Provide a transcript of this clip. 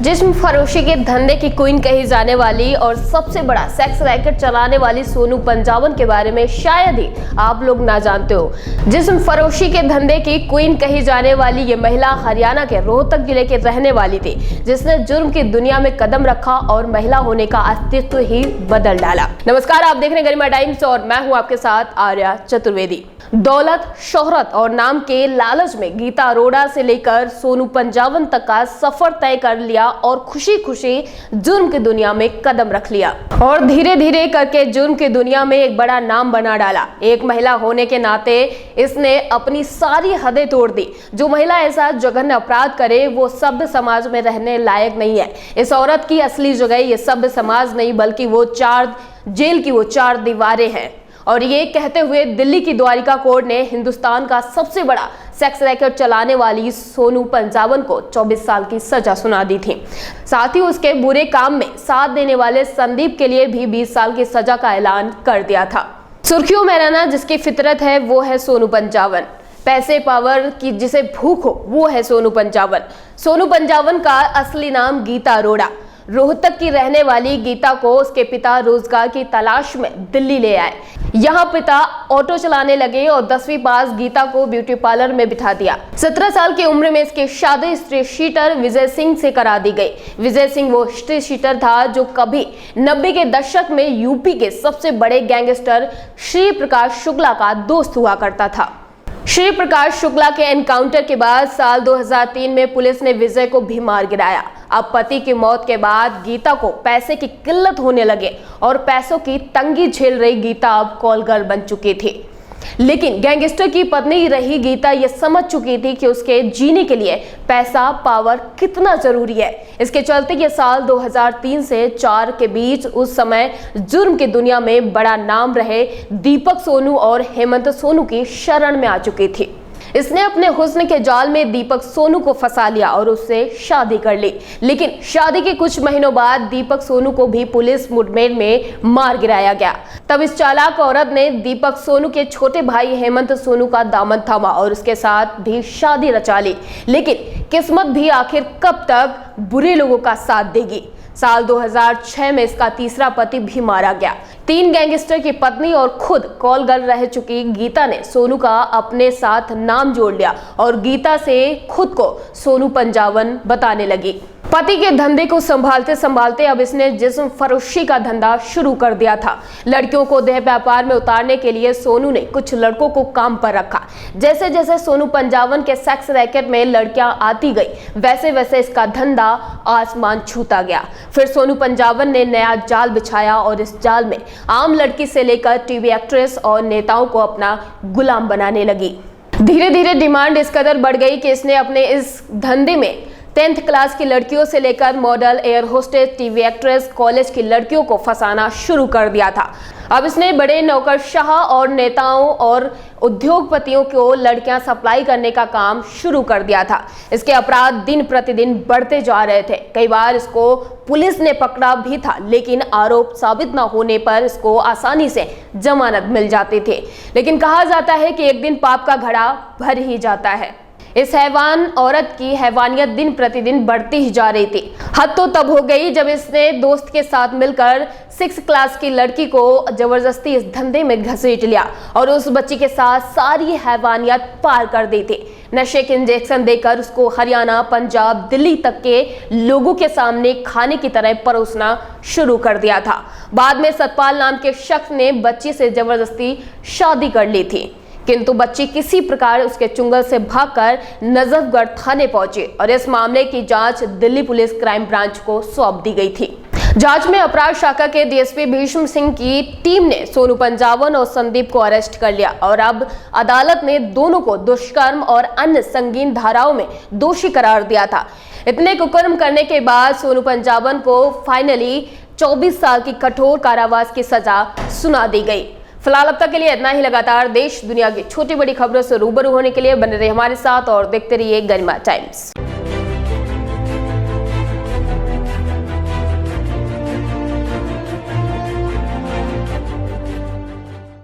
जिस्म फरोशी के धंधे की क्वीन कही जाने वाली और सबसे बड़ा सेक्स रैकेट चलाने वाली सोनू पंजावन के बारे में शायद ही आप लोग ना जानते हो। जिस्म फरोशी के धंधे की क्वीन कही जाने वाली ये महिला हरियाणा के रोहतक जिले के रहने वाली थी, जिसने जुर्म की दुनिया में कदम रखा और महिला होने का अस्तित्व ही बदल डाला। नमस्कार, आप देख रहे हैं गरिमा टाइम्स और मैं हूं आपके साथ आर्या चतुर्वेदी। दौलत, शोहरत और नाम के लालच में गीता अरोड़ा से लेकर सोनू पंजावन तक का सफर तय कर लिया और खुशी खुशी जुर्म की दुनिया में कदम रख लिया और धीरे धीरे करके जुर्म की दुनिया में एक बड़ा नाम बना डाला। एक महिला होने के नाते इसने अपनी सारी हदें तोड़ दी। जो महिला ऐसा जघन्य अपराध करे वो सभ्य समाज में रहने लायक नहीं है। इस औरत की असली जगह ये सभ्य समाज नहीं बल्कि वो जेल की चार दीवारें हैं। और ये कहते हुए दिल्ली की द्वारिका कोर्ट ने हिंदुस्तान का सबसे बड़ा सेक्स रैकेट चलाने वाली सोनू पंजावन को 24 साल की सजा सुना दी थी। साथ ही उसके बुरे काम में साथ देने वाले संदीप के लिए भी 20 साल की सजा का ऐलान कर दिया था। सुर्खियों में रहना जिसकी फितरत है वो है सोनू पंजावन। पैसे पावर की जिसे भूख हो वो है सोनू पंजावन। सोनू पंजावन का असली नाम गीता अरोड़ा। रोहतक की रहने वाली गीता को उसके पिता रोजगार की तलाश में दिल्ली ले आए। यहाँ पिता ऑटो चलाने लगे और 10वीं पास गीता को ब्यूटी पार्लर में बिठा दिया। 17 साल की उम्र में इसकी शादी स्ट्रीट शीटर विजय सिंह से करा दी गई। विजय सिंह वो स्ट्रीट शीटर था जो कभी 90 के दशक में यूपी के सबसे बड़े गैंगस्टर श्री प्रकाश शुक्ला का दोस्त हुआ करता था। श्री प्रकाश शुक्ला के एनकाउंटर के बाद साल 2003 में पुलिस ने विजय को भी मार गिराया। अब पति की मौत के बाद गीता को पैसे की किल्लत होने लगे और पैसों की तंगी झेल रही गीता अब कॉल गर्ल बन चुकी थी। लेकिन गैंगस्टर की पत्नी रही गीता ये समझ चुकी थी कि उसके जीने के लिए पैसा पावर कितना जरूरी है। इसके चलते ये साल 2003 से 4 के बीच उस समय जुर्म की दुनिया में बड़ा नाम रहे दीपक सोनू और हेमंत सोनू की शरण में आ चुकी थी। इसने अपने हुस्न के जाल में दीपक सोनू को फंसा लिया और उससे शादी कर ली। लेकिन शादी के कुछ महीनों बाद दीपक सोनू को भी पुलिस मुठभेड़ में मार गिराया गया। तब इस चालाक औरत ने दीपक सोनू के छोटे भाई हेमंत सोनू का दामन थामा और उसके साथ भी शादी रचा ली। लेकिन किस्मत भी आखिर कब तक बुरे लोगों का साथ देगी। साल 2006 में इसका तीसरा पति भी मारा गया। 3 गैंगस्टर की पत्नी और खुद कॉल गर्ल रह चुकी गीता ने सोनू का अपने साथ नाम जोड़ लिया और गीता से खुद को सोनू पंजावन बताने लगी। पति के धंधे को संभालते संभालते अब इसने जिस्म फरोशी का धंधा शुरू कर दिया था। लड़कियों को देह व्यापार में उतारने के लिए सोनू ने कुछ लड़कों को काम पर रखा। जैसे जैसे सोनू पंजावन के सेक्स रैकेट में लड़कियां आती गई वैसे वैसे इसका धंधा आसमान छूता गया। फिर सोनू पंजावन ने नया जाल बिछाया और इस जाल में आम लड़की से लेकर टीवी एक्ट्रेस और नेताओं को अपना गुलाम बनाने लगी। धीरे धीरे डिमांड इस कदर बढ़ गई कि इसने अपने इस धंधे में 10th क्लास की लड़कियों से लेकर model, air hostess, TV actress, college की लड़कियों को फंसाना शुरू कर दिया था। अब इसने बड़े नौकरशाह और नेताओं और उद्योगपतियों को लड़कियां सप्लाई करने का काम शुरू कर दिया था। इसके अपराध दिन प्रतिदिन बढ़ते जा रहे थे। कई बार इसको पुलिस ने पकड़ा भी था, लेकिन आरोप साबित न होने पर इसको आसानी से जमानत मिल जाती थी। लेकिन कहा जाता है कि एक दिन पाप का घड़ा भर ही जाता है। इस हैवान औरत की हैवानियत दिन प्रतिदिन बढ़ती ही जा रही थी। हद तो तब हो गई जब इसने दोस्त के साथ मिलकर 6th क्लास की लड़की को जबरदस्ती इस धंधे में घसीट लिया और उस बच्ची के साथ सारी हैवानियत पार कर दी थी। नशे के इंजेक्शन देकर उसको हरियाणा, पंजाब, दिल्ली तक के लोगों के सामने खाने की तरह परोसना शुरू कर दिया था। बाद में सतपाल नाम के शख्स ने बच्ची से जबरदस्ती शादी कर ली थी, किंतु बच्ची किसी प्रकार उसके चुंगल से भागकर नजफगढ़ थाने पहुंची और इस मामले की जांच दिल्ली पुलिस क्राइम ब्रांच को सौंप दी गई थी। जांच में अपराध शाखा के डीएसपी भीष्म सिंह की टीम ने सोनू पंजावन और संदीप को अरेस्ट कर लिया और अब अदालत ने दोनों को दुष्कर्म और अन्य संगीन धाराओं में दोषी करार दिया था। इतने कुकर्म करने के बाद सोनू पंजावन को फाइनली 24 साल की कठोर कारावास की सजा सुना दी गई। फिलहाल अब तक के लिए इतना ही। लगातार देश दुनिया की छोटी बड़ी खबरों से रूबरू होने के लिए बने रहिए हमारे साथ और देखते रहिए गरिमा टाइम्स।